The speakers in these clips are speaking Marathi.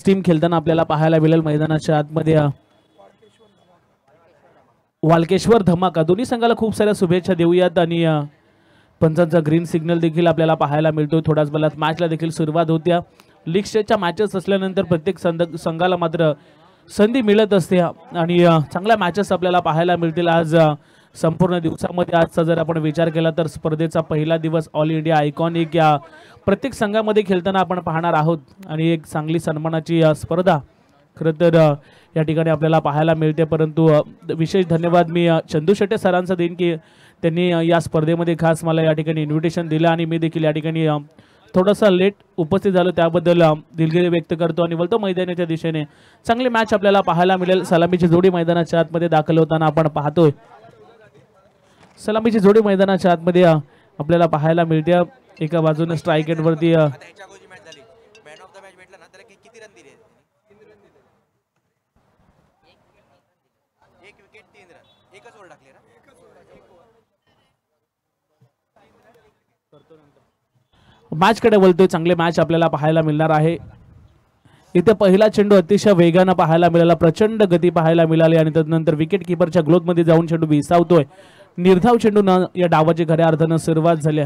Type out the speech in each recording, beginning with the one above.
टीम खेळताना आपल्याला पाहायला मिळेल मैदानाच्या आतमध्ये वालकेश्वर धमाका. दोन्ही संघाला खूप साऱ्या शुभेच्छा देऊयात आणि पंचांचा ग्रीन सिग्नल देखील आपल्याला पाहायला मिळतो. थोड्याच वेळात मॅचला देखील सुरुवात होत्या. लीग स्टेजच्या मॅचेस असल्यानंतर प्रत्येक संघाला मात्र संधी मिळत असते आणि चांगल्या मॅचेस आपल्याला पाहायला मिळतील. आज संपूर्ण दिवसामध्ये आजचा जर आपण विचार केला तर स्पर्धेचा पहिला दिवस ऑल इंडिया आयकॉनिक या प्रत्येक संघामध्ये खेळताना आपण पाहणार आहोत आणि एक चांगली सन्मानाची स्पर्धा खरं तर या ठिकाणी आपल्याला पाहायला मिळते. परंतु विशेष धन्यवाद मी चंदू शेट्टे सरांचा देईन की त्यांनी या स्पर्धेमध्ये खास मला या ठिकाणी इन्व्हिटेशन दिलं आणि मी देखील या ठिकाणी थोडासा लेट उपस्थित झालो त्याबद्दल दिलगिरी व्यक्त करतो आणि बोलतो मैदानाच्या दिशेने चांगली मॅच आपल्याला पाहायला मिळेल. सलामीची जोडी मैदानाच्या आतमध्ये दाखल होताना आपण पाहतोय. सलामीची जोडी मैदानाच्या आतमध्ये आपल्याला पाहायला मिळते. एका बाजूने स्ट्राईक एंडवरती मॅचकडे बोलतोय. चांगले मॅच आपल्याला पाहायला मिळणार आहे. इथे पहिला चेंडू अतिशय वेगानं पाहायला मिळाला, प्रचंड गती पाहायला मिळाली आणि त्यानंतर विकेट किपरच्या ग्लोथमध्ये जाऊन चेंडू विसावतोय. निर्धाव चेंडू या डावाची खऱ्या अर्थानं सुरुवात झाली.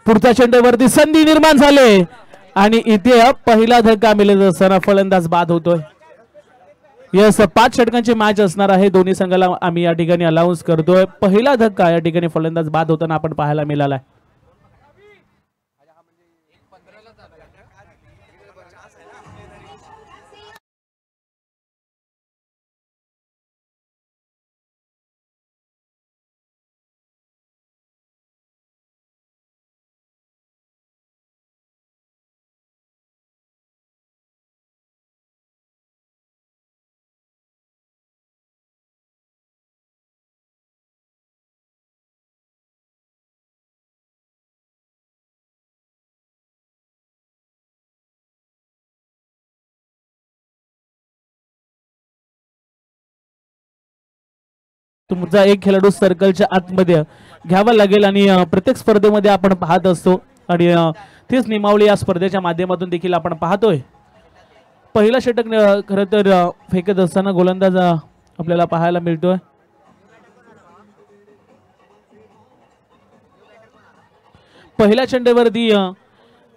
पुढच्या चेंडूवरती संधी निर्माण झाले आणि इथे पहिला धक्का मिळत असताना फलंदाज बाद होतोय. यस 5 षटकांची मॅच असणार आहे. दोन्ही संघाला आम्ही या ठिकाणी अनाउन्स करतोय. पहिला धक्का या ठिकाणी फलंदाज बाद होताना आपण पाहायला मिळाला आहे. तुमचा एक खेळाडू सर्कलच्या आतमध्ये घ्यावा लागेल आणि प्रत्येक स्पर्धेमध्ये आपण पाहत असतो आणि तीच नियमावली या स्पर्धेच्या माध्यमातून देखील आपण पाहतोय. पहिला षटक खरं तर फेकत असताना गोलंदाज आपल्याला पाहायला मिळतोय. पहिल्या चेंडूवरती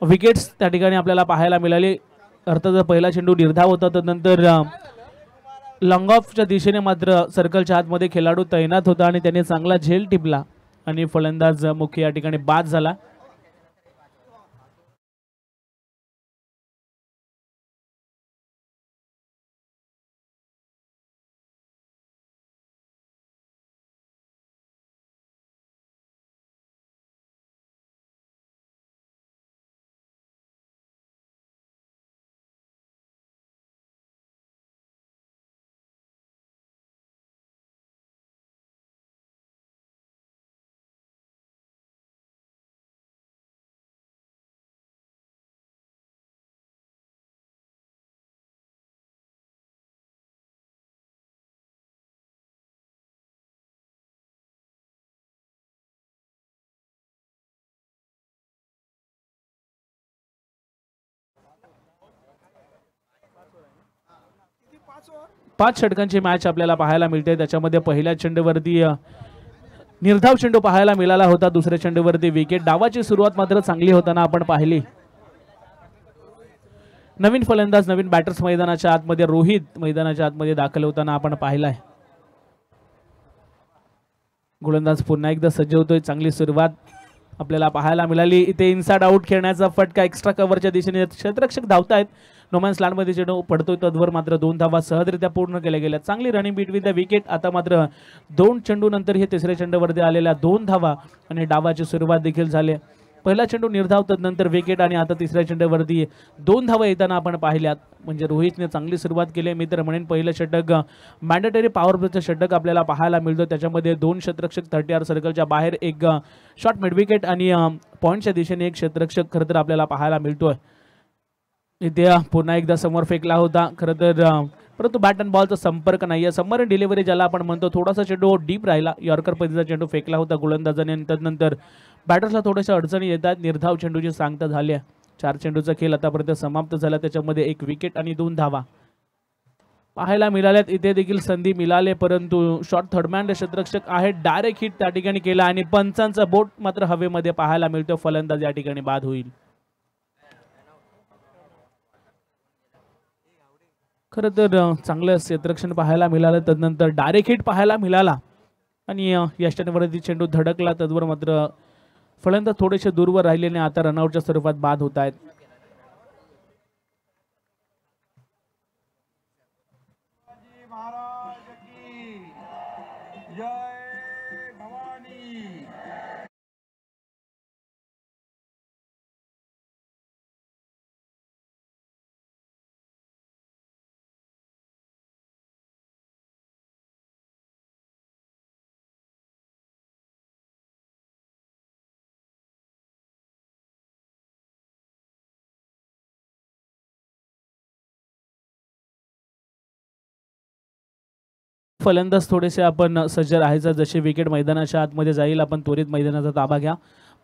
विकेट्स त्या ठिकाणी आपल्याला पाहायला मिळाले. अर्थात पहिला चेंडू निर्धाव होता तर नंतर लॉंग ऑफच्या दिशेने मात्र सर्कलच्या आतमध्ये खेळाडू तैनात होता आणि त्याने चांगला झेल टिपला आणि फलंदाज मुख्य या ठिकाणी बाद झाला. पाच षटकांची मॅच आपल्याला पाहायला मिळते. त्याच्यामध्ये पहिल्या चेंडूवरती निर्धाव चेंडू पाहायला मिळाला होता. दुसऱ्या चेंडूवरती विकेट. डावाची सुरुवात मात्र चांगली होताना आपण पाहिली. नवीन फलंदाज नवीन बॅटर्स मैदानाच्या आतमध्ये रोहित मैदानाच्या आतमध्ये दाखल होताना आपण पाहिलाय. गोलंदाज पुन्हा एकदा सज्ज होतोय. चांगली सुरुवात आपल्याला पाहायला मिळाली. इथे इनसाइड आउट खेळण्याचा फटका एक्स्ट्रा कव्हरच्या दिशेने क्षेत्ररक्षक धावतायत. नोमॅन्स लँडमध्ये चेंडू पडतोय तद्वर मात्र 2 धावा सहजरित्या पूर्ण केल्या गेल्या. चांगली रनिंग बिटवीन द विकेट. आता मात्र 2 चेंडू नंतर हे तिसऱ्या चेंडूवरती आलेल्या 2 धावा आणि डावाची सुरुवात देखील झाली. पहिला चेंडू निर्धाव नंतर विकेट आणि आता तिसऱ्या चेंडूवरती 2 धावा येताना आपण पाहिल्यात. म्हणजे रोहितने चांगली सुरुवात केली. मी तर म्हणेन पहिलं षटक मॅन्डेटरी पॉवर प्लेचं षटक आपल्याला पाहायला मिळतं. त्याच्यामध्ये 2 क्षेत्ररक्षक 30 सर्कलच्या बाहेर, एक शॉर्ट मिड विकेट आणि पॉईंटच्या दिशेने एक क्षेत्ररक्षक खरं तर आपल्याला पाहायला मिळतोय. इथे पुन्हा एकदा समोर फेकला होता. खरं तर परंतु बॅट अँड बॉलचा संपर्क नाही आहे. सबमरीन डिलिव्हरी ज्याला आपण म्हणतो, थोडासा चेंडू डीप राहिला, यॉर्कर पद्धतीचा चेंडू फेकला होता गोलंदाजाने आणि त्यानंतर बॅटर्सला थोड्याशा अडचणी येतात. निर्धाव चेंडूची सांगता झाली. 4 चेंडूचा खेळ आतापर्यंत समाप्त झाला, त्याच्यामध्ये 1 विकेट आणि 2 धावा पाहायला मिळाल्यात. इथे देखील संधी मिळाले, परंतु शॉर्ट थर्डमॅन क्षेत्ररक्षक आहे, डायरेक्ट हिट त्या ठिकाणी केला आणि पंचांचा बोट मात्र हवेमध्ये पाहायला मिळतो. फलंदाज या ठिकाणी बाद होईल. खरं तर चांगलं क्षेत्ररक्षण पाहायला मिळालं, तदनंतर डायरेक्ट हिट पाहायला मिळाला आणि या स्टँडवरती चेंडू धडकला. तद्वर मात्र फलंदाज थोडेसे दूरवर राहिलेने आता रनआउटच्या स्वरूपात बाद होत आहेत. फलंदाज थोडेसे आपण सज्ज राहायचं, जसे विकेट मैदानाच्या आतमध्ये जाईल आपण त्वरित मैदानाचा ताबा घ्या.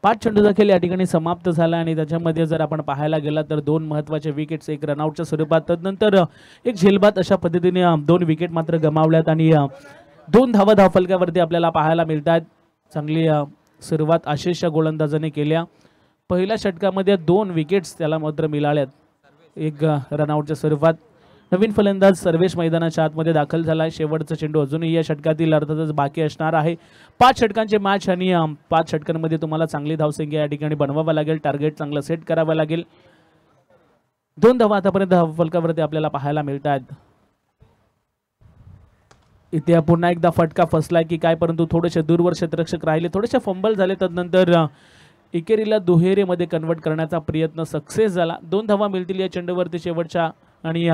5 चेंडूचा खेळ या ठिकाणी समाप्त झाला आणि त्याच्यामध्ये जर आपण पाहायला गेला तर 2 महत्त्वाचे विकेट्स, 1 रनआउटच्या स्वरूपात, तदनंतर 1 झेलबाद, अशा पद्धतीने 2 विकेट मात्र गमावल्यात आणि 2 धावा धावफलकावरती आपल्याला पाहायला मिळतात. चांगली सुरुवात आशिषच्या गोलंदाजाने केल्या. पहिल्या षटकामध्ये 2 विकेट्स त्याला मात्र मिळाल्यात, 1 रनआउटच्या स्वरूपात. नवीन फलंदाज सर्वेश मैदानाच्या आतमध्ये दाखल झाला. शेवटचा चेंडू अजूनही या षटकातील अर्थातच बाकी असणार आहे. 5 षटकांचे मॅच आणि 5 षटकांमध्ये तुम्हाला चांगली धावसंख्या या ठिकाणी बनवावं लागेल, टार्गेट चांगलं सेट करावं लागेल. 2 धावा आतापर्यंत फलकावरती आपल्याला पाहायला मिळतात. इथे पुन्हा एकदा फटका फसलाय की काय, परंतु थोडेसे दूरवर क्षेत्ररक्षक राहिले, थोडेसे फंबल झाले, तदनंतर एकेरीला दुहेरीमध्ये कन्वर्ट करण्याचा प्रयत्न सक्सेस झाला. 2 धावा मिळतील या चेंडूवरती शेवटच्या आणि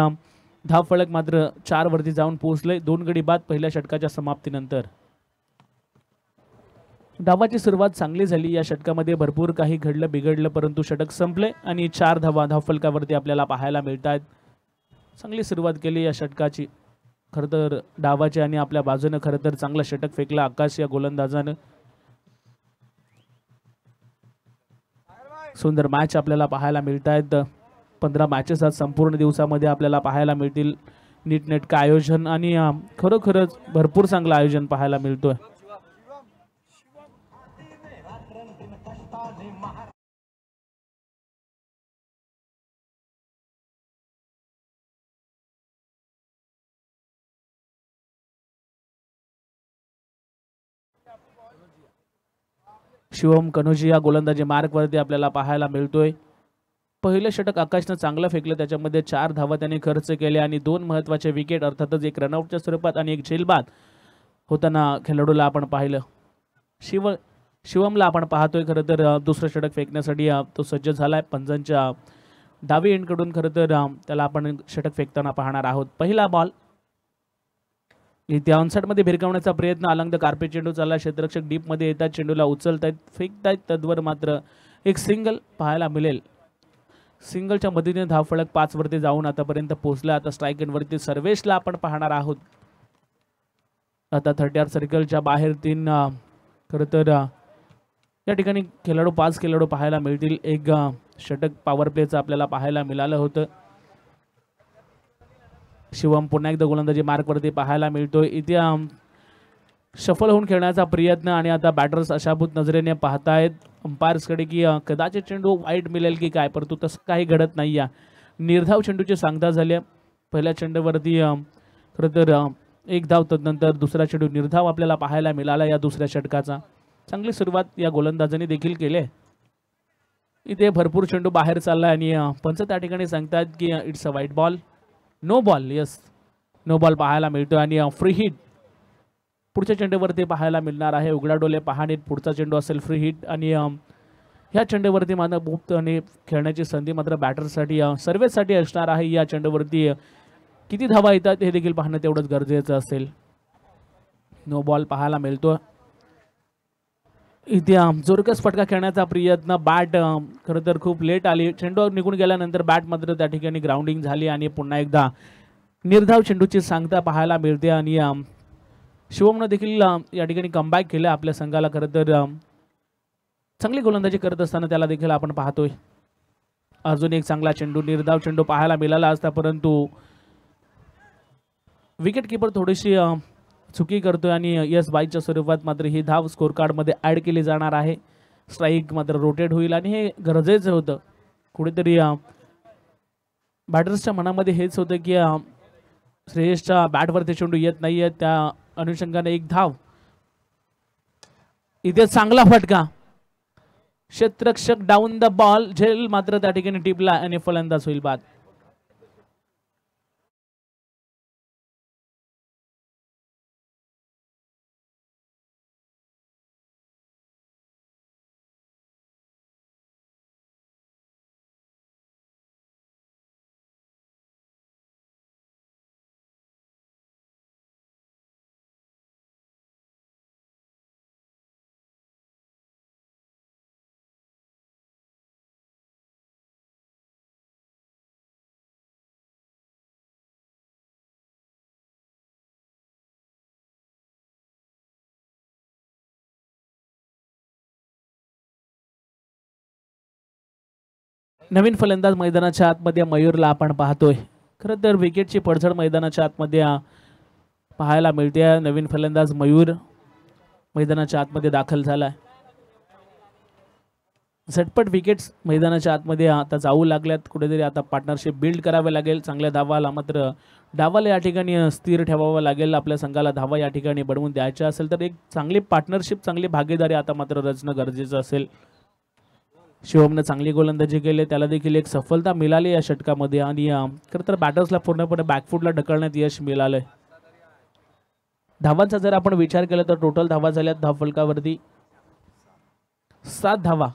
धाव फलक मात्र 4 वरती जाऊन पोहोचले. 2 गडी बाद पहिल्या षटकाच्या समाप्तीनंतर. डावाची सुरुवात चांगली झाली. या षटकामध्ये भरपूर काही घडलं बिघडलं, परंतु षटक संपले आणि 4 धावा धावफलकावरती आपल्याला पाहायला मिळतात. चांगली सुरुवात केली या षटकाची. खरं तर डावाची आणि आपल्या बाजूने खरं तर चांगला षटक फेकला आकाश या गोलंदाजानं. सुंदर मॅच आपल्याला पाहायला मिळतात. 15 मॅचेस आज संपूर्ण दिवसामध्ये आपल्याला पाहायला मिळतील. नीटनेटकं आयोजन आणि खरोखरच भरपूर चांगलं आयोजन पाहायला मिळतोय. शिवम कनोजिया गोलंदाजी मार्कवरती आपल्याला पाहायला मिळतोय. पहिलं षटक आकाशनं चांगलं फेकलं, त्याच्यामध्ये 4 धावा त्याने खर्च केले आणि 2 महत्त्वाचे विकेट, अर्थातच 1 रनआउटच्या स्वरूपात आणि 1 झेलबाद होताना खेळाडूला आपण पाहिलं. शिवमला आपण पाहतोय खरं तर दुसरं षटक फेकण्यासाठी तो सज्ज झालाय. पंजांच्या डावी एंडकडून खरं तर त्याला आपण षटक फेकताना पाहणार आहोत. पहिला बॉल इथे ऑनसाइडमध्ये भिरकावण्याचा प्रयत्न, अलॉंग द कार्पेट चेंडू चालला. क्षेत्ररक्षक डीपमध्ये येतात, चेंडूला उचलतायत, फेकतायत, तद्वर मात्र 1 सिंगल पाहायला मिळेल. सिंगलच्या मदतीने धावफलक 5 वरती जाऊन आतापर्यंत पोहोचला. आता स्ट्राईक एंडवरती सर्वेशला आपण पाहणार आहोत. आता 30 सर्कलच्या बाहेर 3 खरं तर या ठिकाणी खेळाडू 5 खेळाडू पाहायला मिळतील. 1 षटक पॉवर प्लेचं आपल्याला पाहायला मिळालं होतं. शिवम पुन्हा एकदा गोलंदाजी मार्कवरती पाहायला मिळतोय. इथे शफल होऊन खेळण्याचा प्रयत्न आणि आता बॅटर्स अशाभूत नजरेने पाहतायत अंपायर्सकडे की कदाचित चेंडू वाईट मिळेल की काय, परंतु तसं काही घडत नाही. निर्धाव चेंडूची सांगता झाली. पहिल्या चेंडूवरती खरं तर 1 धाव, तदनंतर दुसरा चेंडू निर्धाव आपल्याला पाहायला मिळाला या दुसऱ्या षटकाचा. चांगली सुरुवात या गोलंदाजाने देखील केली. इथे भरपूर चेंडू बाहेर चालला आणि पंच त्या ठिकाणी सांगतात की it's a wide ball, no ball. Yes, no ball पाहायला मिळतो आणि फ्री हिट पुढच्या चेंडूवरती पाहायला मिळणार आहे. उघडा डोले पाहणे, पुढचा चेंडू असेल फ्री हिट आणि ह्या चेंडूवरती मात्र मुक्त आणि खेळण्याची संधी मात्र बॅटरसाठी सर्व्हिससाठी असणार आहे. या चेंडूवरती किती धावा येतात हे देखील पाहणं तेवढंच गरजेचं असेल. नो बॉल पाहायला मिळतो. इथे जोरकस फटका खेळण्याचा प्रयत्न, बॅट खरं तर खूप लेट आली. चेंडू निघून गेल्यानंतर बॅट मात्र त्या ठिकाणी ग्राउंडिंग झाली आणि पुन्हा एकदा निर्धाव चेंडूची सांगता पाहायला मिळते आणि शिवमनं देखील या ठिकाणी कमबॅक केलं आपल्या संघाला. खरं तर चांगली गोलंदाजी करत असताना त्याला देखील आपण पाहतोय. अजून एक चांगला चेंडू, निर्धाव चेंडू पाहायला मिळाला असता, परंतु विकेट किपर थोडीशी चुकी करतोय आणि यस बाईच्या स्वरूपात मात्र ही धाव स्कोर कार्डमध्ये ॲड केली जाणार आहे. स्ट्राईक मात्र रोटेट होईल आणि हे गरजेचं होतं. कुठेतरी बॅटर्सच्या मनामध्ये हेच होतं की श्रेयसच्या बॅटवरती चेंडू येत नाहीये, त्या अनुषंगाने एक धाव. इथे चांगला फटका, क्षेत्ररक्षक डाऊन द बॉल, झेल मात्र त्या ठिकाणी टिपला आणि फलंदाज होईल बाद. नवीन फलंदाज मैदानाच्या आतमध्ये मयूरला आपण पाहतोय. खरं तर विकेटची पडझड मैदानाच्या आतमध्ये पाहायला मिळते. नवीन फलंदाज मयूर मैदानाच्या आतमध्ये दाखल झालाय. झटपट विकेट्स मैदानाच्या आतमध्ये आता जाऊ लागल्यात. कुठेतरी आता पार्टनरशिप बिल्ड करावे लागेल. चांगल्या धावाला मात्र डावाला या ठिकाणी स्थिर ठेवावं लागेल. आपल्या संघाला धावा या ठिकाणी बनवून द्यायच्या असेल तर एक चांगली पार्टनरशिप, चांगली भागीदारी आता मात्र रचणं गरजेचं असेल. शिवमनं चांगली गोलंदाजी केली, त्याला देखील एक सफलता मिळाली या षटकामध्ये आणि खरं तर बॅटर्सला पूर्णपणे बॅकफुटला ढकलण्यात यश मिळालंय. धावांचा जर आपण विचार केला तर टोटल धावा झाल्यात धावफलकावरती 7 धावा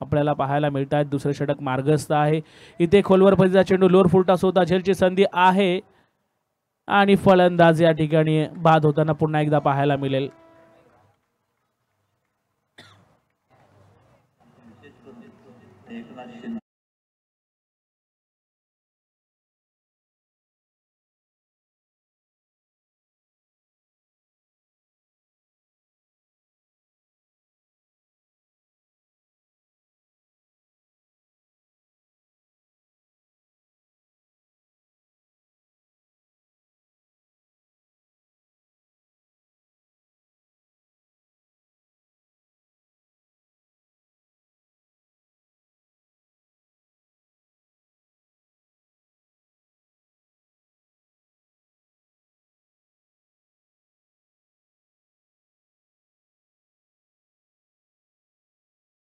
आपल्याला पाहायला मिळत आहेत. दुसरे षटक मार्गस्थ आहे. इथे खोलवर फजीचा चेंडू, लोअर फुलटॉस होता, झेलची संधी आहे आणि फलंदाज या ठिकाणी बाद होताना पुन्हा एकदा पाहायला मिळेल.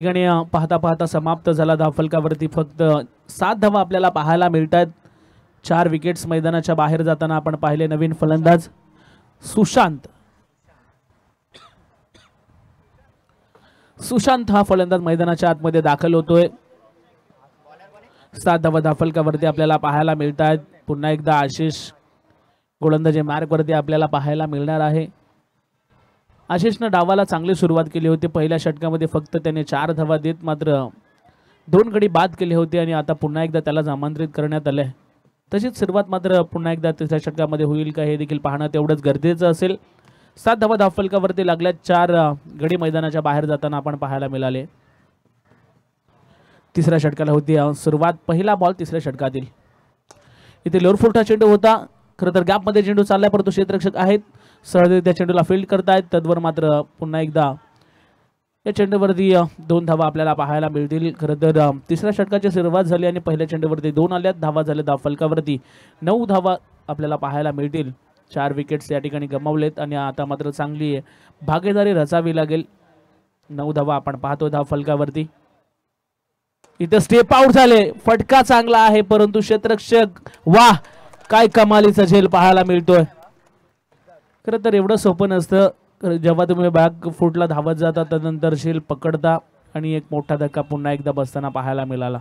ठिकाणी पाहता पाहता समाप्त झाला. धावफलकावरती फक्त 7 धावा आपल्याला पाहायला मिळतात. 4 विकेट्स मैदानाच्या बाहेर जाताना आपण पाहिले. नवीन फलंदाज सुशांत हा फलंदाज मैदानाच्या आतमध्ये दाखल होतोय. 7 धावा धावफलकावरती आपल्याला पाहायला मिळत आहेत. पुन्हा एकदा आशिष गोलंदाजी मार्गवरती आपल्याला पाहायला मिळणार आहे. आशिषनं डावाला चांगली सुरुवात केली होती. पहिल्या षटकामध्ये फक्त त्याने 4 धावा देत मात्र 2 गडी बाद केले होते आणि आता पुन्हा एकदा त्याला नामांतरित करण्यात आले. तशीच सुरुवात मात्र पुन्हा एकदा तिसऱ्या षटकामध्ये होईल का हे देखील पाहणं तेवढंच गरजेचं असेल. 7 धावा धावफलकावरती लागल्या. 4 गडी मैदानाच्या बाहेर जाताना आपण पाहायला मिळाले. तिसऱ्या षटकाला होती सुरुवात. पहिला बॉल तिसऱ्या षटकातील. इथे लोअर फुलटा चेंडू होता. खरं तर गॅपमध्ये चेंडू चाललाय, परंतु क्षेत्ररक्षक आहेत सहज त्या चेंडूला फील्ड करतायत. तद्वर मात्र पुन्हा एकदा या चेंडूवरती 2 धावा आपल्याला पाहायला मिळतील. खरं तर तिसऱ्या षटकाची सुरुवात झाली आणि पहिल्या चेंडूवरती 2 आल्यात. धावा झाल्या धावफलकावरती 9 धावा आपल्याला पाहायला मिळतील. 4 विकेट्स या ठिकाणी गमावलेत आणि आता मात्र चांगली भागीदारी रचावी लागेल. 9 धावा आपण पाहतो धावफलकावरती. इथे स्टेप आउट झाले. फटका चांगला आहे परंतु क्षेत्ररक्षक, वाह काय कमालीचा झेल पाहायला मिळतोय. खरं तर एवढं सोपं नसतं. जेव्हा तुम्ही बॅक फुटला धावत जाता त्यानंतर झेल पकडता आणि एक मोठा धक्का पुन्हा एकदा बसताना पाहायला मिळाला.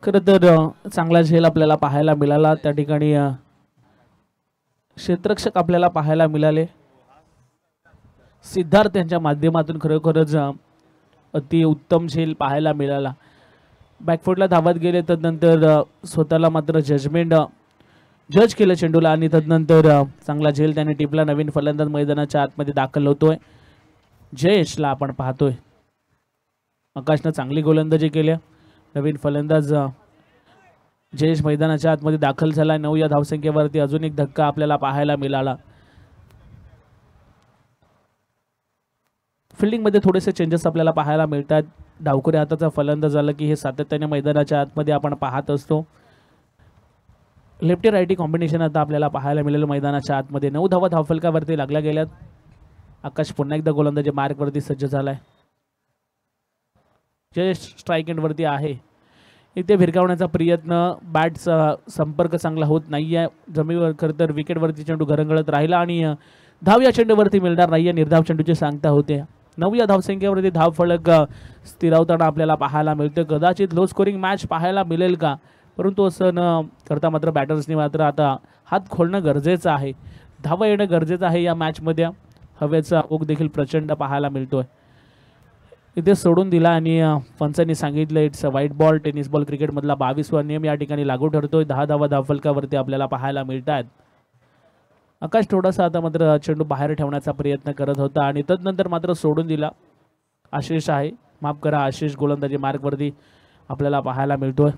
खरं तर चांगला झेल आपल्याला पाहायला मिळाला त्या ठिकाणी. क्षेत्ररक्षक आपल्याला पाहायला मिळाले. सिद्धार्थ यांच्या माध्यमातून खरोखरच अति उत्तम झेल पाहायला मिळाला. बॅकफुटला धावत गेले, तदनंतर स्वतःला मात्र जज केलं चेंडूला आणि तदनंतर चांगला झेल त्याने टिपला. नवीन फलंदाज मैदानाच्या आतमध्ये दाखल होतोय. जयेशला आपण पाहतोय. आकाशनं चांगली गोलंदाजी केली. नवीन फलंदाज जयेश मैदानाच्या आतमध्ये दाखल झाला. 9 या धावसंख्येवरती अजून एक धक्का आपल्याला पाहायला मिळाला. फिल्डिंगमध्ये थोडेसे चेंजेस आपल्याला पाहायला मिळतात. डावखुऱ्या हाताचा फलंदाज झाला की हे सातत्याने मैदानाच्या आतमध्ये आपण पाहत असतो. लेफ्टी राईटी कॉम्बिनेशन आता आपल्याला पाहायला मिळेल मैदानाच्या आतमध्ये. 9 धावा धावफलकावरती लागल्या गेल्यात. आकाश पुन्हा एकदा गोलंदाजी मार्कवरती सज्ज झालाय. जयेश स्ट्राईक एंडवरती आहे. इथे भिरकावण्याचा प्रयत्न, बॅटचा संपर्क चांगला होत नाही आहे जमिनीवर. खरं तर विकेटवरती चेंडू घरंगळत राहिला आणि धाव या चेंडूवरती मिळणार नाही आहे. निर्धाव चेंडूची सांगता होते. 9 या धावसंख्येवरती धाव फलक स्थिरावताना आपल्याला पाहायला मिळते. कदाचित लो स्कोरिंग मॅच पाहायला मिळेल का, परंतु असं न करता मात्र बॅटर्सनी मात्र आता हात खोलणं गरजेचं आहे. धावा येणं गरजेचं आहे या मॅचमध्ये. हवेचा ओघ देखील प्रचंड पाहायला मिळतोय. इथे सोडून दिला आणि पंचांनी सांगितलं it's a white ball. Tennis ball क्रिकेटमधला 22वा नियम या ठिकाणी लागू ठरतोय. 10 धावा धावफलकावरती आपल्याला पाहायला मिळतात. आकाश थोडासा आता मात्र चेंडू बाहेर ठेवण्याचा प्रयत्न करत होता आणि तदनंतर मात्र सोडून दिला. आशिष आहे, माफ करा, आशिष गोलंदाजी मार्कवरती आपल्याला पाहायला मिळतोय.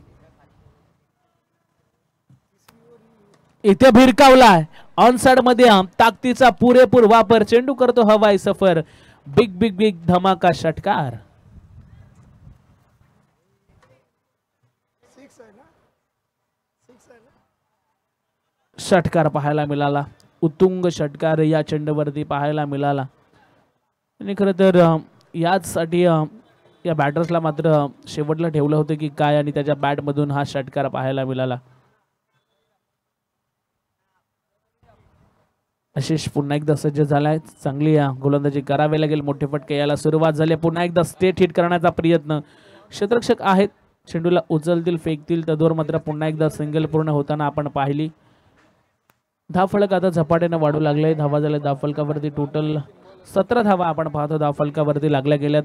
इथे भिरकावलाय ऑन साइड मध्ये ताकदीचा पुरेपूर वापर. चेंडू करतो हवाई सफर. बिग बिग बिग धमाका षटकार. षटकार पाहायला मिळाला. उत्तुंग षटकार या चेंडूवरती पाहायला मिळाला आणि खरं तर याचसाठी या बॅटर्सला मात्र शेवटला ठेवलं होतं की काय आणि त्याच्या बॅटमधून हा षटकार पाहायला मिळाला. आशिष पुन्हा एकदा सज्ज झालाय. चांगली गोलंदाजी करावी लागेल. मोठे फटके यायला सुरुवात झाली. पुन्हा एकदा स्टेट हिट करण्याचा प्रयत्न. क्षेत्ररक्षक आहेत, चेंडूला उचलतील, फेकतील. तदवर मात्र पुन्हा एकदा सिंगल पूर्ण होताना आपण पाहिली. धावफलक आता झपाट्याने वाढू लागले. धावा झाल्या धावफलकावरती टोटल 17 धावा आपण पाहतो धावफलकावरती लागल्या गेल्यात.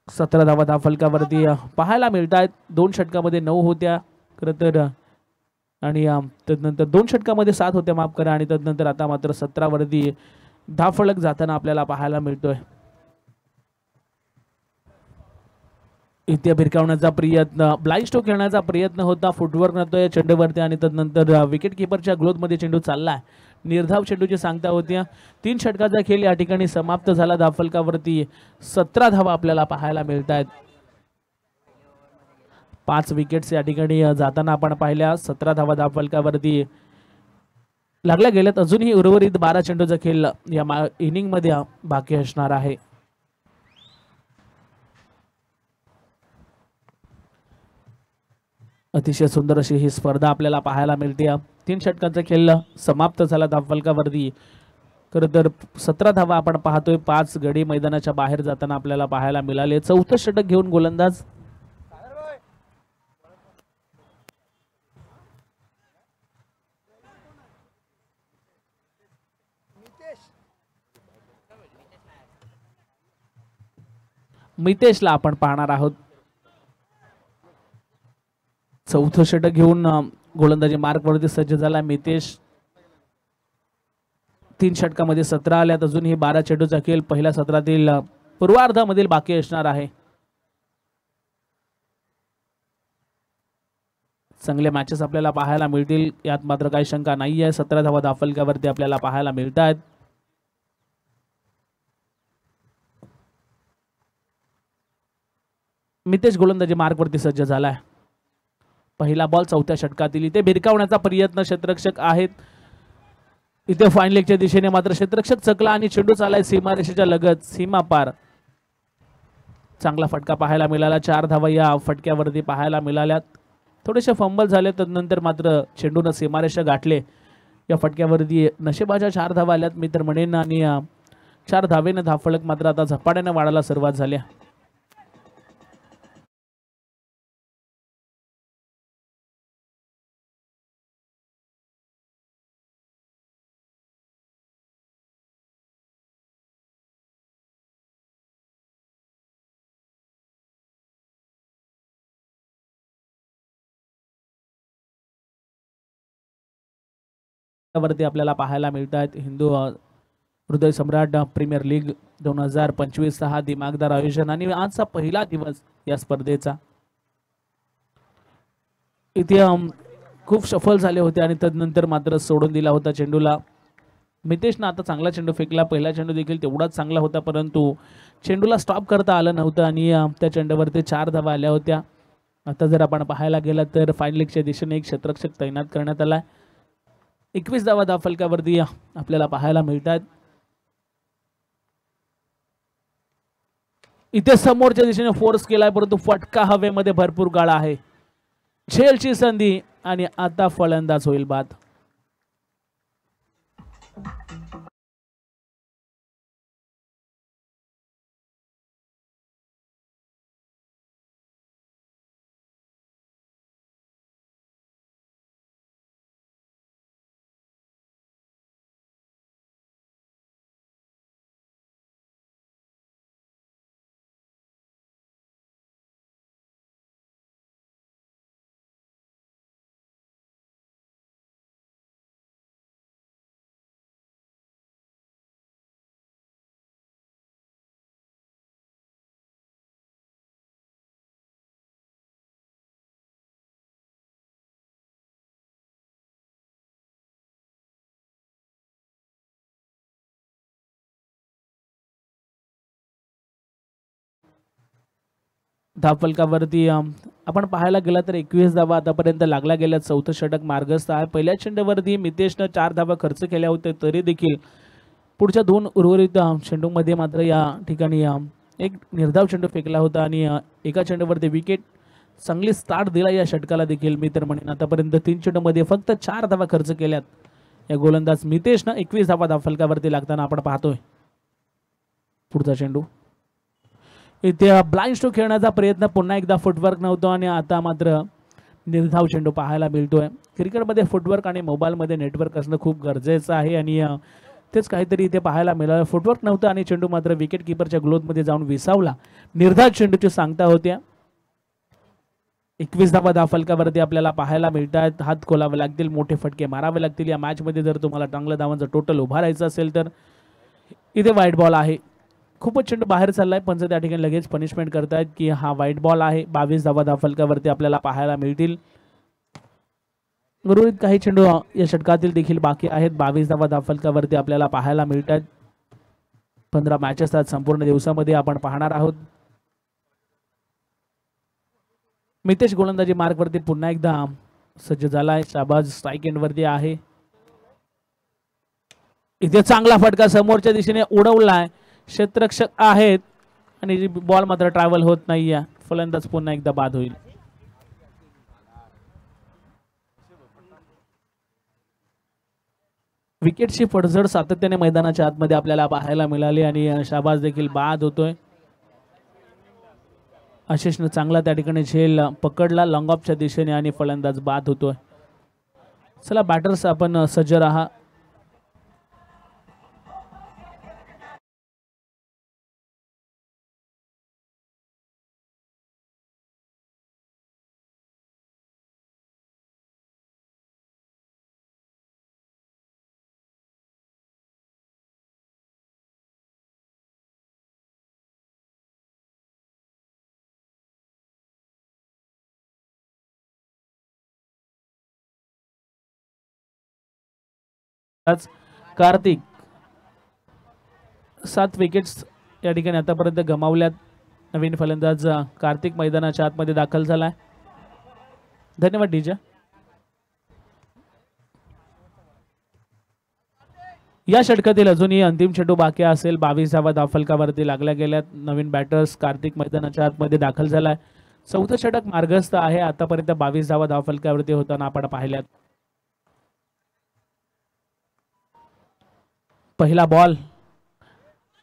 17 धावा धावफलकावरती पाहायला मिळत आहेत. 2 षटकामध्ये 9 होत्या खरं तर आणि तदनंतर 2 षटकामध्ये 7 होत्या, माफ करा. आणि तदनंतर आता मात्र 17 वरती धावफलक जाताना आपल्याला पाहायला मिळतोय. इथे भिरकावण्याचा प्रयत्न, ब्लाइंड स्ट्रोक खेळण्याचा प्रयत्न होता. फुटवर्क नव्हतं या चेंडूवरती आणि तदनंतर विकेट किपरच्या ग्लोथमध्ये चेंडू चाललाय. निर्धाव चेंडूची सांगता होत्या. 3 षटकाचा खेळ या ठिकाणी समाप्त झाला. धावफलकावरती 17 धावा आपल्याला पाहायला मिळत आहेत. 5 विकेट्स या ठिकाणी जाताना आपण पाहिल्या. 17 धावा धावफलकावरती लागल्या गेल्यात. अजूनही उर्वरित 12 चेंडूचा खेळ या इनिंग मध्ये बाकी असणार आहे. अतिशय सुंदर अशी ही स्पर्धा आपल्याला पाहायला मिळते. 3 षटकांचा खेळ समाप्त झाला धावफलकावरती. खरं तर 17 धावा आपण पाहतोय. 5 गडी मैदानाच्या बाहेर जाताना आपल्याला पाहायला मिळाले. 4थं षटक घेऊन गोलंदाज मितेशला आपण पाहणार आहोत. 4थं षटक घेऊन गोलंदाजी मार्कवरती सज्ज झाला मितेश. 3 षटकामध्ये 17 आल्यात. अजूनही 12 चेंडूचा खेळ पहिल्या सत्रातील पूर्वार्धामधील बाकी असणार आहे. चांगले मॅचेस आपल्याला पाहायला मिळतील यात मात्र काही शंका नाही आहे. 17 धावा धावफलकावरती आपल्याला पाहायला मिळतात. मितेश गोलंदाजी मार्कवरती सज्ज झालाय. पहिला बॉल 4थ्या षटकातील. इथे भिरकावण्याचा प्रयत्न क्षेत्ररक्षक आहेत. इथे फाईन लेगच्या दिशेने मात्र क्षेत्ररक्षक चकला आणि चेंडू चालाय सीमारेषेच्या लगत, सीमा पार. चांगला फटका पाहायला मिळाला. 4 धावा या फटक्यावरती पाहायला मिळाल्यात. थोडेसे फंबल झाले तदनंतर मात्र चेंडूनं सीमारेषा गाठले. या फटक्यावरती नशिबाच्या 4 धावा आल्यात मी तर म्हणेन आणि 4 धावेनं धावफलक मात्र आता झपाट्याने वाढायला सुरुवात झाली. वरती आपल्याला पाहायला मिळतात. हिंदू हृदय सम्राट प्रीमियर लीग 2025 हा दिमागदार आयोजन आणि आजचा पहिला दिवस या स्पर्धेचा. इथे खूप सफल झाले होते आणि तदनंतर मात्र सोडून दिला होता चेंडूला. मितेशनं आता चांगला चेंडू फेकला. पहिला चेंडू देखील तेवढाच चांगला होता, परंतु चेंडूला स्टॉप करता आलं नव्हतं आणि त्या चेंडूवरती 4 धावा आल्या होत्या. आता जर आपण पाहायला गेला तर फाईन लीगच्या दिशेने एक क्षेत्ररक्षक तैनात करण्यात आला. 21 धावा धावफलकावरती आपल्याला पाहायला मिळतात. इथे समोरच्या दिशेने फोर्स केलाय, परंतु फटका हवेमध्ये भरपूर गाळा आहे. झेलची संधी आणि आता फलंदाज होईल बाद. धावफलकावरती आपण पाहायला गेला तर 21 धावा आतापर्यंत लागल्या गेल्या. चौथं षटक मार्गस्थ आहे. पहिल्या चेंडूवरती मितेशनं 4 धावा खर्च केल्या होत्या, तरी देखील पुढच्या 2 उर्वरित चेंडूमध्ये मात्र या ठिकाणी एक निर्धाव चेंडू फेकला होता आणि एका चेंडूवरती विकेट. चांगली स्टार्ट दिला या षटकाला देखील मी तर म्हणेन. आतापर्यंत 3 चेंडूमध्ये फक्त 4 धावा खर्च केल्यात या गोलंदाज मितेशनं. 21 धावा धावफलकावरती लागताना आपण पाहतोय. पुढचा चेंडू इथे ब्लाइंड स्ट्रोक खेळण्याचा प्रयत्न, पुन्हा एकदा फुटवर्क नव्हतं आणि आता मात्र निर्धाव चेंडू पाहायला मिळतोय. क्रिकेटमध्ये फुटवर्क आणि मोबाईलमध्ये नेटवर्क असणं खूप गरजेचं आहे आणि तेच काहीतरी इथे पाहायला मिळालं. फुटवर्क नव्हतं आणि चेंडू मात्र विकेट किपरच्या ग्लोथमध्ये जाऊन विसावला. निर्धाव चेंडूची सांगता होत्या. 21 धावा धावफलकावरती आपल्याला पाहायला मिळतात. हात खोलावे लागतील, मोठे फटके मारावे लागतील या मॅचमध्ये जर तुम्हाला चांगलं धावांचं टोटल उभारायचं असेल तर. इथे व्हाईट बॉल आहे. खूपच चेंडू बाहेर चाललाय. पंच त्या ठिकाणी लगेच पनिशमेंट करतायत की हा व्हाईट बॉल आहे. 22 धावा धावफलकावरती आपल्याला पाहायला मिळतील. उर्वरित काही चेंडू या षटकातील देखील बाकी आहेत. 22 धावा धावफलकावरती आपल्याला पाहायला मिळतात. 15 मॅचेस आहेत संपूर्ण दिवसामध्ये आपण पाहणार आहोत. मितेश गोलंदाजी मार्कवरती पुन्हा एकदा सज्ज झालाय. शाबाज स्ट्राईक एंड वरती आहे. इथे चांगला फटका समोरच्या दिशेने उडवलाय. क्षेत्ररक्षक आहेत आणि बॉल मात्र ट्रॅव्हल होत नाहीये. फलंदाज पुन्हा एकदा बाद होईल. विकेटची पडझड सातत्याने मैदानाच्या आतमध्ये आपल्याला पाहायला मिळाली आणि शाबाज देखील बाद होतोय. आशिषनं चांगला त्या ठिकाणी झेल पकडला लॉंग ऑफच्या दिशेने आणि फलंदाज बाद होतोय. चला बॅटर्स आपण सज्ज राहा. कार्तिक 7 विकेट्स या ठिकाणी आतापर्यंत गमावल्यात. नवीन फलंदाज कार्तिक मैदानाच्या आतमध्ये दाखल झालाय. धन्यवाद डीजे. या षटकातील अजूनही अंतिम चेंडू बाकी असेल. 22 धावा धावफलकावरती लागल्या गेल्यात. नवीन बॅटर्स कार्तिक मैदानाच्या आतमध्ये दाखल झालाय. चौथं षटक मार्गस्थ आहे. आतापर्यंत 22 धावा धावफलकावरती होताना आपण पाहिल्यात. पहिला बॉल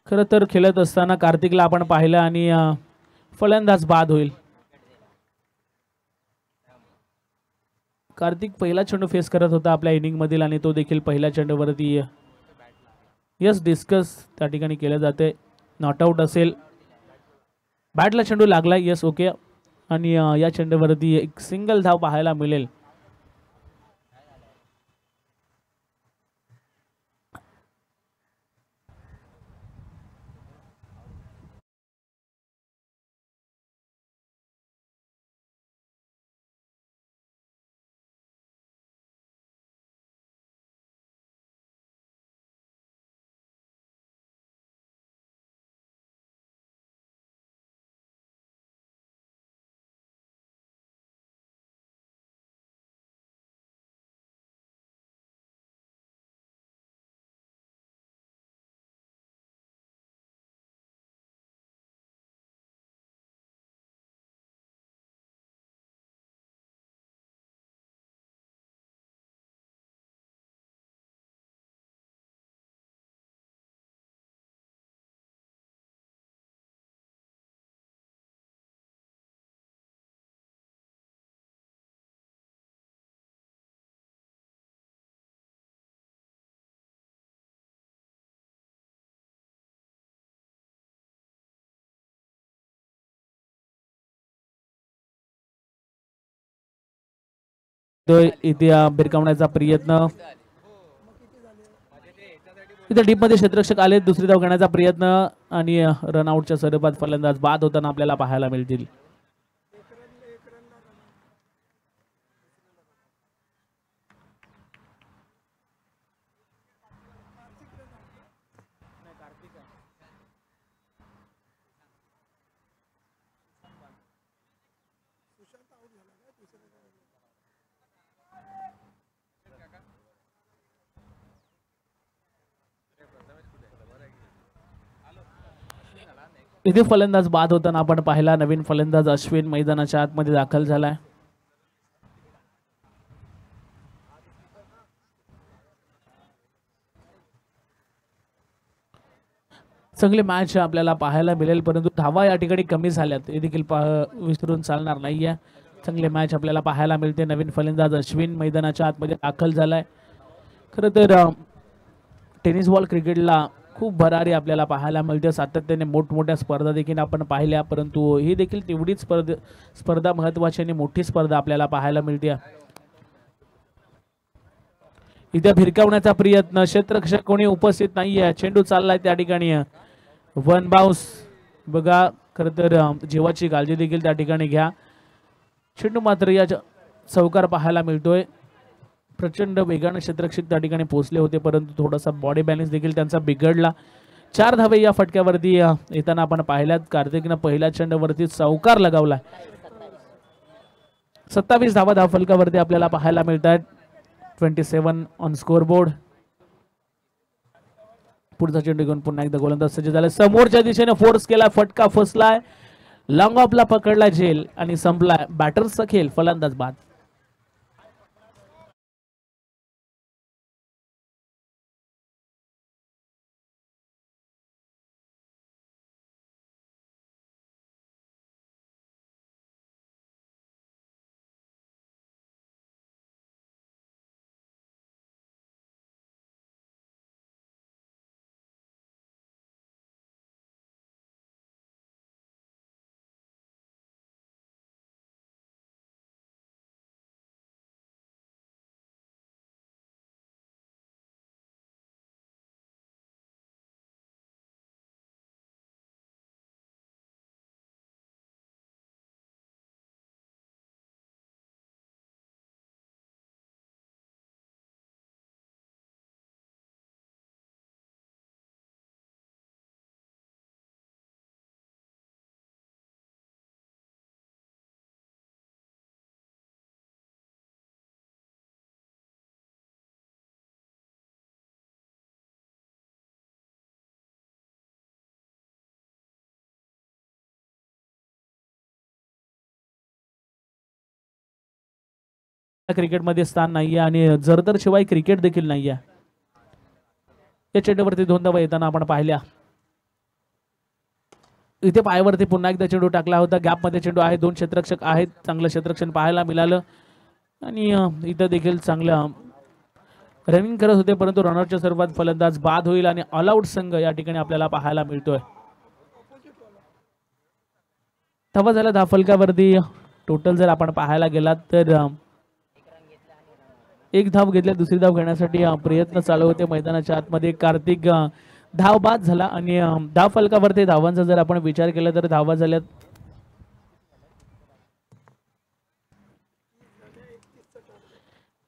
खरं तर खेळत असताना कार्तिकला आपण पाहिलं आणि फलंदाज बाद होईल. कार्तिक पहिला चेंडू फेस करत होता आपल्या इनिंग मधील आणि तो देखील पहिल्या चेंडूवरती यस डिस्कस त्या ठिकाणी केलं जाते. नॉट आउट असेल. बॅटला चेंडू लागला. Yes okay. आणि या चेंडूवरती एक सिंगल धाव पाहायला मिळेल. तो इथे भिरकावण्याचा प्रयत्न, इथे डीप मध्ये क्षेत्ररक्षक आले, दुसरी धाव घेण्याचा प्रयत्न आणि रनआउटच्या स्वरूपात फलंदाज बाद होताना आपल्याला पाहायला मिळतील. इथे फलंदाज बाद होताना आपण पाहिला. नवीन फलंदाज अश्विन मैदानाच्या आतमध्ये दाखल झालाय. चांगले मॅच आपल्याला पाहायला मिळेल, परंतु धावा या ठिकाणी कमी झाल्यात हे देखील विसरून चालणार नाहीये. चांगले मॅच आपल्याला पाहायला मिळते. नवीन फलंदाज अश्विन मैदानाच्या आतमध्ये दाखल झालाय. खरं तर टेनिस बॉल क्रिकेटला खूप भरारी आपल्याला पाहायला मिळते. सातत्याने मोठमोठ्या स्पर्धा देखील आपण पाहिल्या, परंतु ही देखील तेवढीच स्पर्धा महत्वाची आणि मोठी स्पर्धा आपल्याला पाहायला मिळते. इथे भिरकावण्याचा प्रयत्न, क्षेत्ररक्षक कोणी उपस्थित नाहीये, चेंडू चाललाय त्या ठिकाणी वन बाउन्स. बघा, खरं तर जीवाची काळजी देखील त्या ठिकाणी घ्या. चेंडू मात्र या चौकार पाहायला मिळतोय. प्रचंड वेगाने क्षेत्ररक्षक त्या ठिकाणी पोहोचले होते, परंतु थोडासा बॉडी बॅलन्स देखील त्यांचा बिघडला. 4 धावे या फटक्यावरती येताना आपण पाहिल्यात. कार्तिकनं पहिल्या चेंडूवरती चौकार लगावलाय. 27 धावा धाव फलकावरती आपल्याला पाहायला मिळत आहेत. 27 ऑन स्कोर बोर्ड. पुढचा चेंडू घेऊन पुन्हा एकदा गोलंदाज सज्ज झाला. समोरच्या दिशेने फोर्स केला, फटका फसलाय, लॉंग ऑफला पकडला झेल आणि संपलाय. बॅटर्सचा खेळ, फलंदाज बाद. क्रिकेटमध्ये स्थान नाहीये आणि जरदर शिवाय क्रिकेट देखील नाहीये. या चेंडूवरती 2 धावा येताना आपण पाहिल्या. इथे पायावरती पुन्हा एकदा चेंडू टाकला होता. गॅप मध्ये चेंडू आहे, 2 क्षेत्ररक्षक आहेत. चांगलं क्षेत्ररक्षण पाहायला मिळालं आणि इथं देखील चांगलं रनिंग करत होते, परंतु रनरच्या स्वरूपात फलंदाज बाद होईल आणि ऑल आउट संघ या ठिकाणी आपल्याला पाहायला मिळतोय. धावा झाला धाव फलकावरती. टोटल जर आपण पाहायला गेलात तर 1 धाव घेतल्या, दुसरी धाव घेण्यासाठी प्रयत्न चालू होते मैदानाच्या आतमध्ये. कार्तिक धाव बाद झाला आणि धाव फलकावरती धावांचा जर आपण विचार केला तर धावा झाल्यात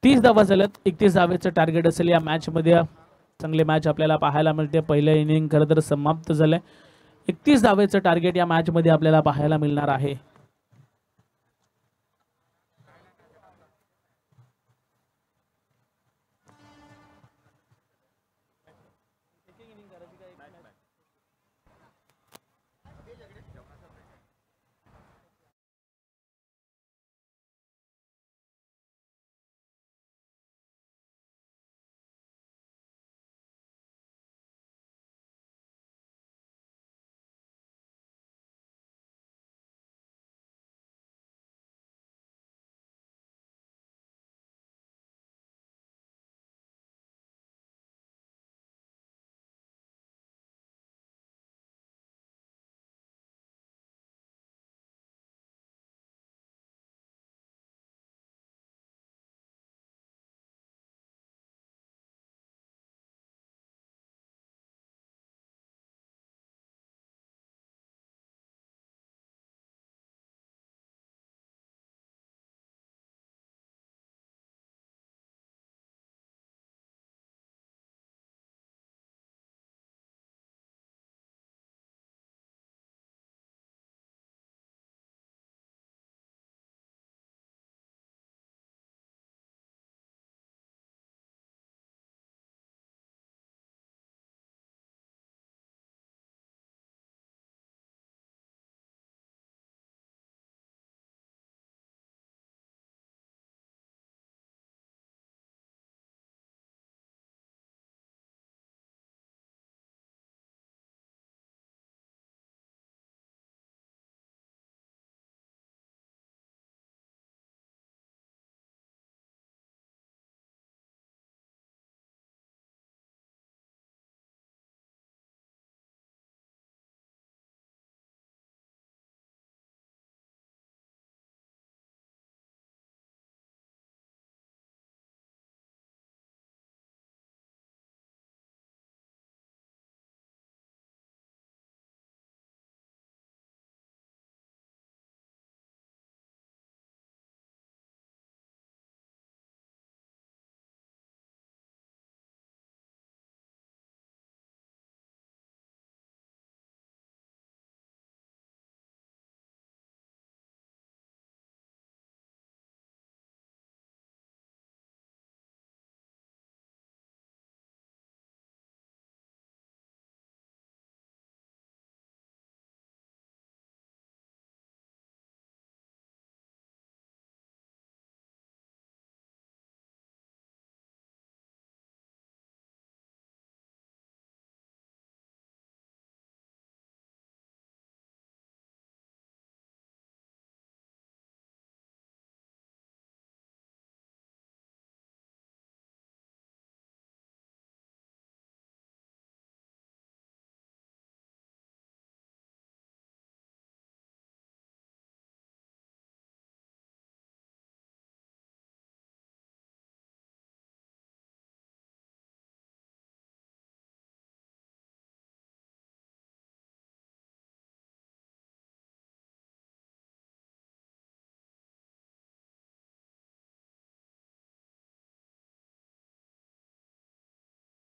30 धावा झाल्यात. 31 धावेचं टार्गेट असेल या मॅच मध्ये. चांगले मॅच आपल्याला पाहायला मिळते. पहिलं इनिंग खरं तर समाप्त झालंय. 31 धावेचं टार्गेट या मॅच मध्ये आपल्याला पाहायला मिळणार आहे.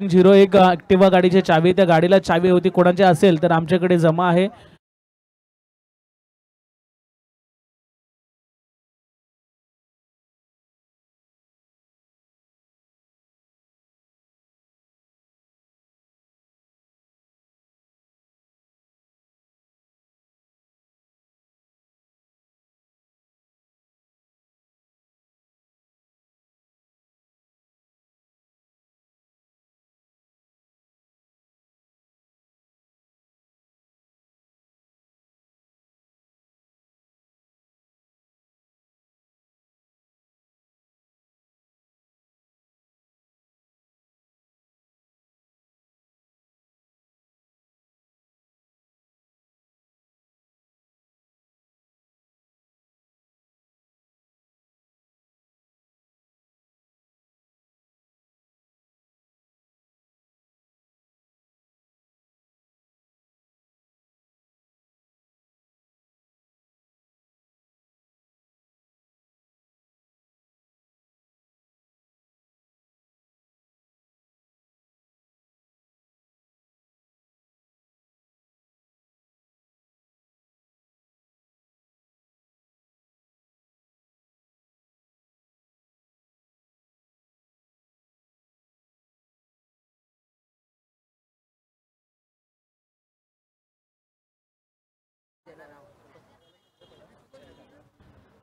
01 ऍक्टिवा गाडीची चावी, त्या गाडीला चावी होती कोणाची असेल तर आमच्याकडे जमा आहे.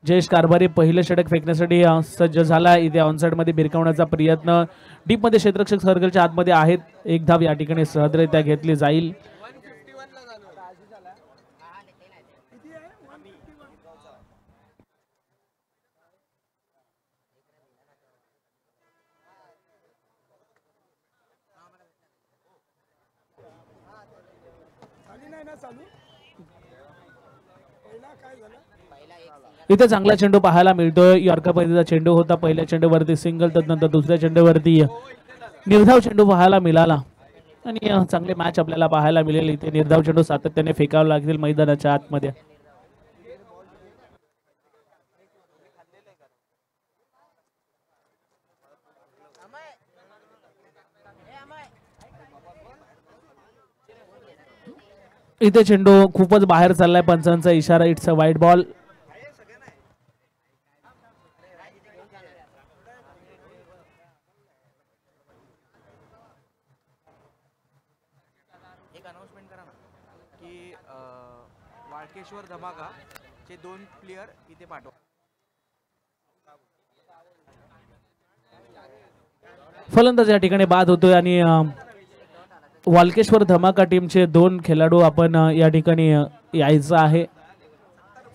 जयेश कारभारी पहिलं षटक फेकण्यासाठी सज्ज झाला. इथे ऑनसाइड मध्ये भिरकावण्याचा प्रयत्न, डीप मध्ये क्षेत्ररक्षक सर्कलच्या आतमध्ये आहेत. एक धाव या ठिकाणी सहजरित्या घेतली जाईल. इथे चांगला चेंडू पाहायला मिळतोय. यॉर्कर पद्धतीचा चेंडू होता. पहिल्या चेंडूवरती सिंगल, तदनंतर दुसऱ्या चेंडूवरती निर्धाव चेंडू पाहायला मिळाला आणि चांगले मॅच आपल्याला पाहायला मिळेल. इथे निर्धाव चेंडू सातत्याने फेकावे लागतील मैदानाच्या आतमध्ये. इथे चेंडू खूपच बाहेर चाललाय. पंचांचा इशारा, it's a wide ball. Walkeshwar धमाका चे 2 प्लेयर इथे पाठवा. फलंदाज या ठिकाणी बाद होतोय आणि वाल्केश्वर धमाका टीमचे 2 खेळाडू आपण या ठिकाणी यायचं आहे.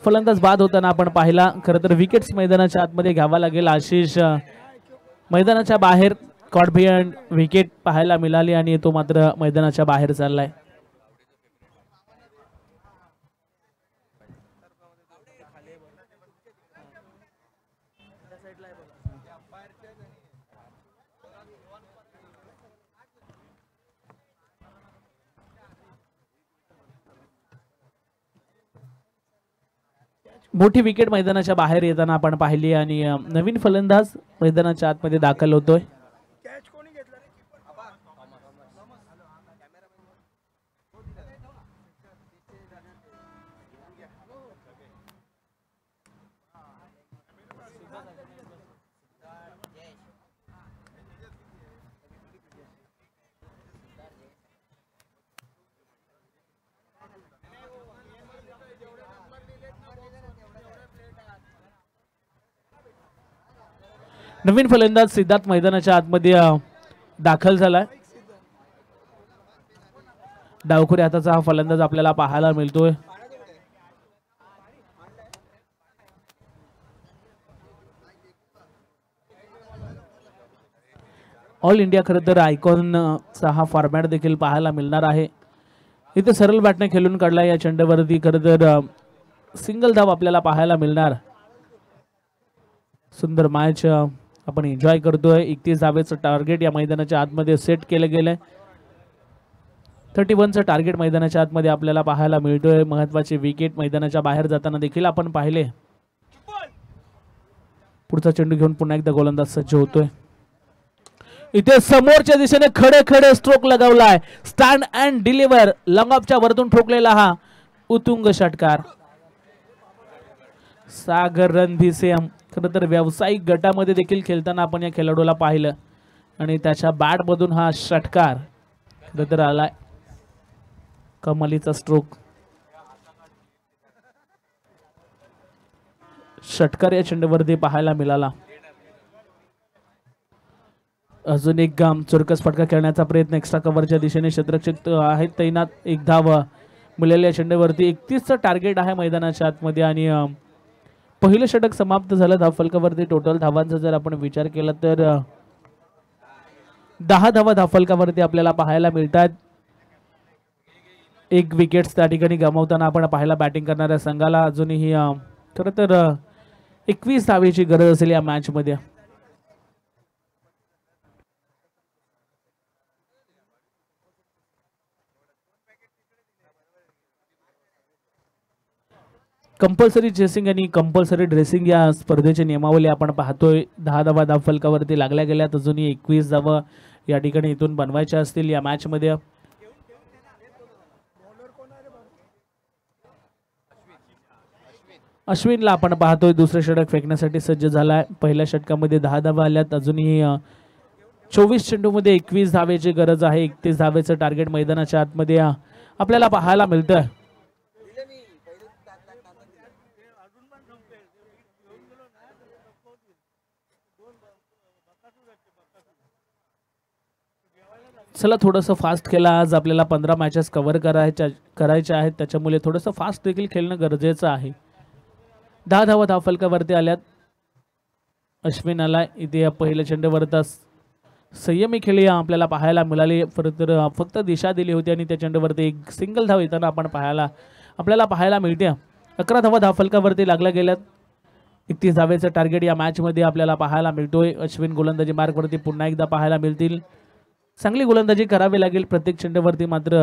फलंदाज बाद होताना आपण पाहिला. खरं तर विकेट्स मैदानाच्या आतमध्ये घ्यावा लागेल. आशिष मैदानाच्या बाहेर कॉट बिहाइंड विकेट पाहायला मिळाली आणि तो मात्र मैदानाच्या बाहेर चाललाय. मोठी विकेट मैदानाच्या बाहेर येताना आपण पाहिली आणि नवीन फलंदाज मैदानाच्या आतमध्ये दाखल होतोय. नवीन फलंदाज सिद्धार्थ मैदानाच्या आतमध्ये दाखल झालाय. डावखुरी हाताचा हा फलंदाज आपल्याला पाहायला मिळतोय. ऑल इंडिया खरं तर आयकॉनचा हा फॉर्मॅट देखील पाहायला मिळणार आहे. इथे सरळ बॅटने खेळून काढला. या चेंडूवरती खरं तर सिंगल धाव आपल्याला पाहायला मिळणार. सुंदर मॅच आपण एन्जॉय करतोय. 31 धावेचं टार्गेट या मैदानाच्या आतमध्ये सेट केलं गेलंय. 31चं टार्गेट मैदानाच्या आतमध्ये आपल्याला पाहायला मिळतोय. महत्वाची विकेट मैदानाच्या बाहेर जाताना देखील आपण पाहिले. पुढचा चेंडू घेऊन पुन्हा एकदा गोलंदाज सज्ज होतोय. इथे समोरच्या दिशेने खडे खडे स्ट्रोक लगावलाय. स्टँड अँड डिलिव्हर लॉंग ऑफच्या वरतून ठोकलेला हा उत्तुंग षटकार. सागर रणभिसेम खरं तर व्यावसायिक गटामध्ये देखील खेळताना आपण या खेळाडूला पाहिलं आणि त्याच्या बॅट मधून हा षटकार खरं तर आलाय. कमालीचा स्ट्रोक. षटकार या चेंडूवरती पाहायला मिळाला. अजून एक चुरकस फटका खेळण्याचा प्रयत्न. एक्स्ट्रा कव्हरच्या दिशेने क्षेत्ररक्षक आहेत तैनात. एक धाव मिळालेल्या चेंडूवरती. 31चं टार्गेट आहे मैदानाच्या आतमध्ये आणि पहिलं षटक समाप्त झालं धावफलकावरती. टोटल धावांचा जर आपण विचार केला तर 10 धावा धावफलकावरती आपल्याला पाहायला मिळतात. एक विकेट्स त्या ठिकाणी गमावताना आपण पाहायला बॅटिंग करणाऱ्या संघाला. अजूनही खरं तर 21 धावेची गरज असेल या मॅच मध्ये. कंपल्सरी चेसिंग आणि कंपल्सरी ड्रेसिंग या स्पर्धेची नियमावली आपण पाहतोय. 10 धावा धावफलकावरती लागल्या गेल्यात. अजूनही 21 धावा या ठिकाणी इथून बनवायच्या असतील या मॅच मध्ये. अश्विनला आपण पाहतोय दुसरे षटक फेकण्यासाठी सज्ज झालाय. पहिल्या षटकामध्ये 10 धावा आल्यात. अजूनही 24 चेंडूमध्ये 21 धावेची गरज आहे. 31 धावेचं टार्गेट मैदानाच्या आतमध्ये आपल्याला पाहायला मिळतंय. चला थोडंसं फास्ट खेळा. आज आपल्याला 15 मॅचेस कव्हर करायच्या आहेत. त्याच्यामुळे थोडंसं फास्ट देखील खेळणं गरजेचं आहे. 10 धावा धावफलकावरती आल्यात. अश्विन आलाय. इथे पहिल्या चेंडूवरता संयमी खेळी आपल्याला पाहायला मिळाली. फक्त दिशा दिली होती आणि त्या चेंडूवरती एक सिंगल धाव येताना आपल्याला पाहायला मिळते. 11 धावा धावफलकावरती लागल्या गेल्यात. 31 धावेचं टार्गेट या मॅच मध्ये आपल्याला पाहायला मिळतोय. अश्विन गोलंदाजी मार्गवरती पुन्हा एकदा पाहायला मिळतील. चांगली गोलंदाजी करावी लागेल प्रत्येक चेंडूवरती. मात्र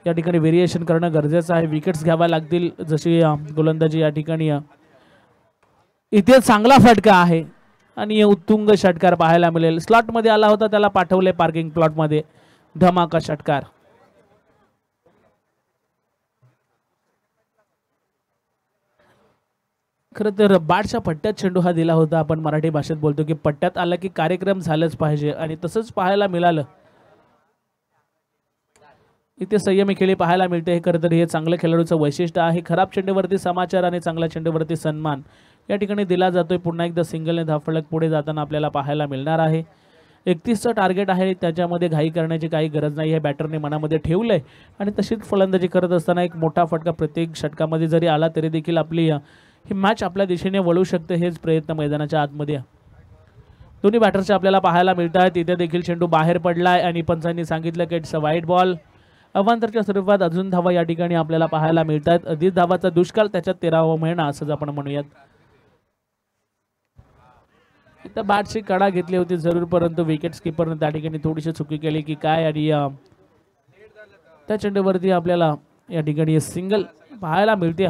या ठिकाणी व्हेरिएशन करणं गरजेचं आहे. विकेट्स घ्याव्या लागतील. जशी गोलंदाजी या ठिकाणी इथे चांगला फटका आहे आणि उत्तुंग षटकार पाहायला मिळेल. स्लॉट मध्ये आला होता, त्याला पाठवले पार्किंग प्लॉट मध्ये. धमाका षटकार. खरं तर बाटच्या पट्ट्यात चेंडू हा दिला होता. आपण मराठी भाषेत बोलतो की पट्ट्यात आला की कार्यक्रम झालंच पाहिजे आणि तसंच पाहायला मिळालं. इथे संयमी खेळी पाहायला मिळते. हे खरं तर हे चांगल्या खेळाडूचं वैशिष्ट्य आहे. खराब चेंडूवरती समाचार आणि चांगल्या चेंडूवरती सन्मान या ठिकाणी दिला जातोय. पुन्हा एकदा सिंगलने धावफलक पुढे जाताना आपल्याला पाहायला मिळणार आहे. 31चं टार्गेट आहे. त्याच्यामध्ये घाई करण्याची काही गरज नाही. हे बॅटरने मनामध्ये ठेवलंय आणि तशीच फलंदाजी करत असताना एक मोठा फटका प्रत्येक षटकामध्ये जरी आला तरी देखील आपली ही मॅच आपल्या दिशेने वळू शकते. हेच प्रयत्न मैदानाच्या आतमध्ये दोन्ही बॅटरचे आपल्याला पाहायला मिळतात. इथे देखील चेंडू बाहेर पडलाय आणि पंचांनी सांगितलं की इट्स अ वाईड बॉल. अवांतरच्या स्वरूपात अजून धावा या ठिकाणी आपल्याला पाहायला मिळतात. अधिक धावाचा दुष्काळ, त्याच्यात 13वा महिना असंच आपण म्हणूयात. इथं बॅटची कडा घेतली होती जरूर, परंतु विकेट कीपरने त्या ठिकाणी थोडीशी चुकी केली की काय आणि त्या चेंडूवरती आपल्याला या ठिकाणी सिंगल पाहायला मिळते.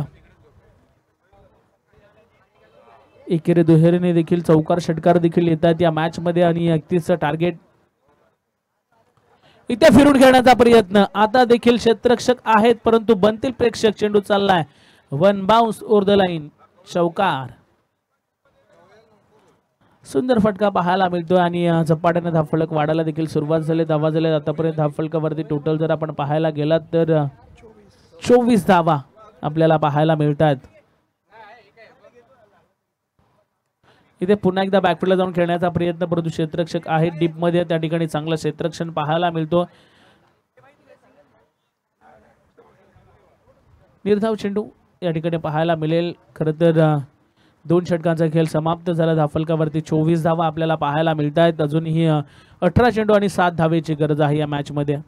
एकेरी दुहेरीने देखील चौकार षटकार देखील येतात या मॅच मध्ये आणि 31चं टार्गेट. इथे फिरून खेळण्याचा प्रयत्न. आता देखील क्षेत्ररक्षक आहेत परंतु बनतील प्रेक्षक. चेंडू चाललाय. 1 बाउन्स ओव्हर द लाईन. चौकार. सुंदर फटका पाहायला मिळतोय आणि झपाट्याने धावफलक वाढायला देखील सुरुवात झाली. धावा झाल्या आतापर्यंत धावफलकावरती टोटल जर आपण पाहायला गेलात तर 24 धावा आपल्याला पाहायला मिळतात. इथे पुन्हा एकदा बॅकफील्डला जाऊन खेळण्याचा प्रयत्न, परंतु क्षेत्ररक्षक आहे डीप मध्ये. त्या ठिकाणी चांगलं क्षेत्ररक्षण पाहायला मिळतो. निर्धाव चेंडू या ठिकाणी पाहायला मिळेल. खरं तर 2 षटकांचा खेळ समाप्त झाला. धावफलकावरती 24 धावा आपल्याला पाहायला मिळत आहेत. अजूनही 18 चेंडू आणि 7 धावेची गरज आहे या मॅच मध्ये.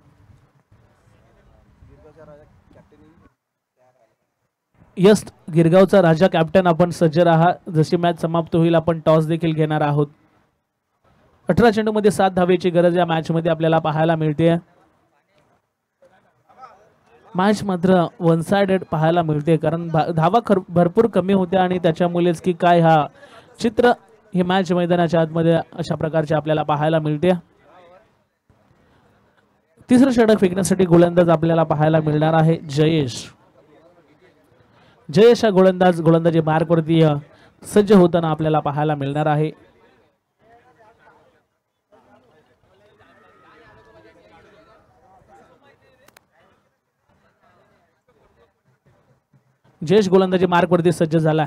यस, गिरगावचा राजा कॅप्टन आपण सज्ज राहा. जशी मॅच समाप्त होईल आपण टॉस देखील घेणार आहोत. 18 चेंडू मध्ये 7 धावेची गरज या मॅच मध्ये आपल्याला पाहायला मिळते. मॅच मात्र वन साइडेड पाहायला मिळते कारण धावा भरपूर कमी होत्या आणि त्याच्यामुळेच की काय हा चित्र ही मॅच मैदानाच्या आतमध्ये अशा प्रकारचे आपल्याला पाहायला मिळते. तिसरं षटक फेकण्यासाठी गोलंदाज आपल्याला पाहायला मिळणार आहे जयेश. जयेश हा गोलंदाजी मार्कवरती सज्ज होताना आपल्याला पाहायला मिळणार आहे. जयेश गोलंदाजी मार्कवरती सज्ज झाला.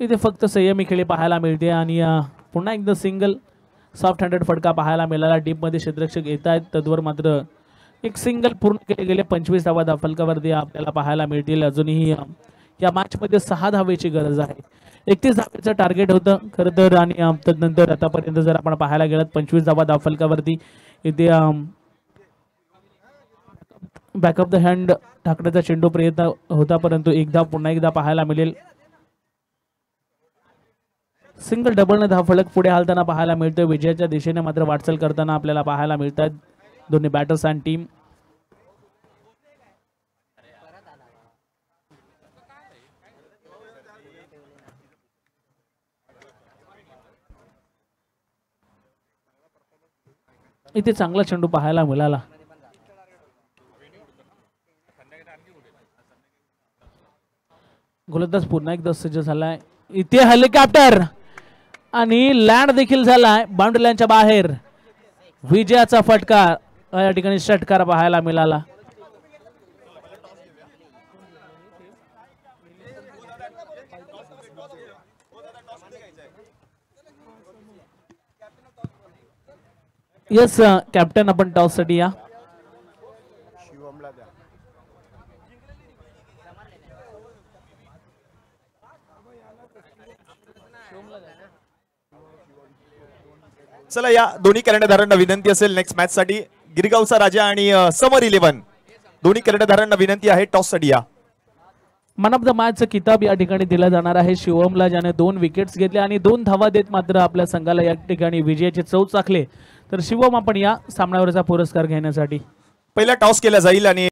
इथे फक्त संयमी खेळी पाहायला मिळते आणि पुन्हा एकदा सिंगल सॉफ्ट हँडेड फटका पाहायला मिळाला. डीप मध्ये क्षेत्ररक्षक येत आहेत, तद्वर मात्र एक सिंगल पूर्ण केले गेले. 25 धावा धाफलकावरती आपल्याला पाहायला मिळतील. अजूनही या मॅच मध्ये 6 धावेची गरज आहे. 31 धावेचं टार्गेट होतं खरं तर आणि तदनंतर आतापर्यंत जर आपण पाहायला गेलं 25 धावा धाफलकावरती इथे बॅक ऑफ द हँड टाकण्याचा चेंडू प्रयत्न होता, परंतु एकदा पुन्हा एकदा पाहायला मिळेल. सिंगल डबल धावफलक पुढे हालताना पाहायला मिळतोय. विजयाच्या दिशेने मात्र वाटचाल करताना आपल्याला पाहायला मिळतात दोन्ही बॅटर्स आणि टीम. इथे चांगला चेंडू पाहायला मिळाला. गोलंदाज पुन्हा एकदा सज्ज झालाय. इथे हेलिकॉप्टर आणि लँड देखील झालाय बाउंड्री लाईनच्या बाहेर. विजयाचा फटका या ठिकाणी षटकार पाहायला मिळाला. येस कॅप्टन, आपण टॉस साठी या. चला या दोन्ही कॅलेंडरधारांना विनंती असेल नेक्स्ट मॅच साठी गिरगावचा राजा आणि समर 11 दोन्ही कॅलेंडरधारांना विनंती आहे टॉस साठी या. मन ऑफ द मॅचचा किताब या ठिकाणी दिला जाणार आहे शिवमला, ज्याने 2 विकेट्स घेतल्या आणि 2 धावा देत मात्र आपल्या संघाला या ठिकाणी विजयाचे चव चाखले. तर शिवम, आपण या सामन्यावरचा पुरस्कार घेण्यासाठी पहिला टॉस केला जाईल आणि